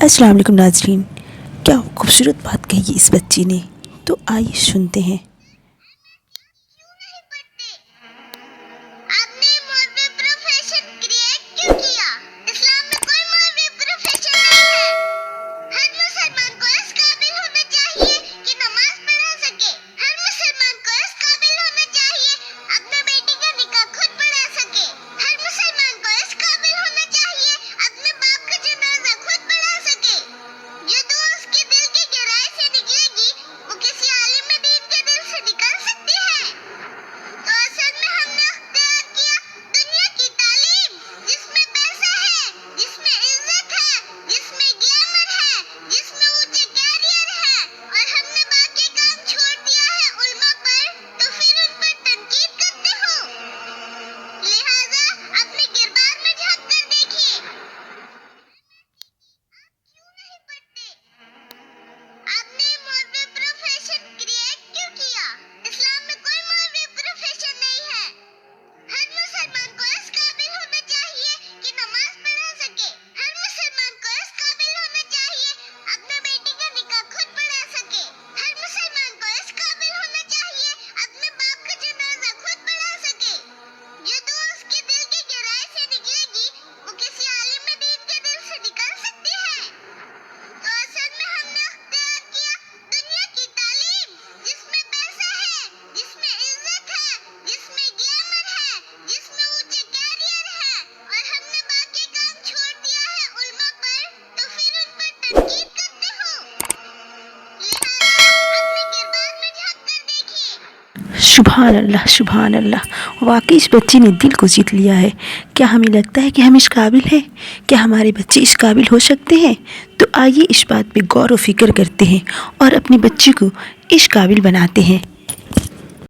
अस्सलाम वालेकुम नाज़रीन। क्या खूबसूरत बात कही इस बच्ची ने। तो आइए सुनते हैं। आपने मौलवी प्रोफेशन क्रिएट क्यों किया? इस्लाम में कोई मौलवी प्रोफेशन नहीं है। हर मुसलमान को इस काबिल होना चाहिए कि नमाज पढ़ा सके। हर मुसलमान को इस काबिल होना चाहिए अपने बेटी का निकाह खुद पढ़ा सके। हर मुसलमान को इस काबिल होना चाहिए अपने बाप का जनाजा खुद पढ़ा सके। जो दुआ उसके दिल की गहराई से निकलेगी वो किसी आलिम में दीन के दिल से निकल सकती है। तो असल में हमने अख्तियार किया दुनिया की तालीम, जिसमें पैसा है, जिसमें इज्जत है, जिसमें ग्लैमर है, जिसमें ऊंचे कैरियर है, और हमने बाकी काम छोड़ दिया है उल्मा पर, तो फिर उन पर तनकीद करते हो। लिहाजा अपने किरदार में झांक कर देखिए। क्यों नहीं पढ़ते? आपने मौलवी प्रोफेशन क्रिएट क्यों किया? इस्लाम में कोई मौलवी प्रोफेशन नहीं है। हर मुसलमान को इस काबिल होना चाहिए कि नमाज पढ़ा सके। हर मुसलमान को इस काबिल होना चाहिए अपने बेटी का निकाह खुद पढ़ा सके। हर मुसलमान को इस काबिल होना चाहिए अपने बाप का जनाजा खुद पढ़ा सके। जो दुआ उसके दिल की गहराई से निकलेगी वो किसी आलिम में दीन के दिल से निकल सकती है। तो असल में हमने अख्तियार किया दुनिया की तालीम, जिसमें पैसा है, जिसमें इज्जत है, जिसमें ग्लैमर है, जिसमें ऊंचे कैरियर है, और हमने बाकी काम छोड़ दिया है उल्मा पर, तो फिर उन पर तनकीद करते हो। लिहाजा अपने किरदार में झांक कर देखिए। सुभान अल्लाह, सुभान अल्लाह। वाकई इस बच्ची ने दिल को जीत लिया है। क्या हमें लगता है कि हम इस काबिल हैं? क्या हमारे बच्चे इस काबिल हो सकते हैं? तो आइए इस बात पे गौर व फिक्र करते हैं और अपने बच्चे को इस काबिल बनाते हैं।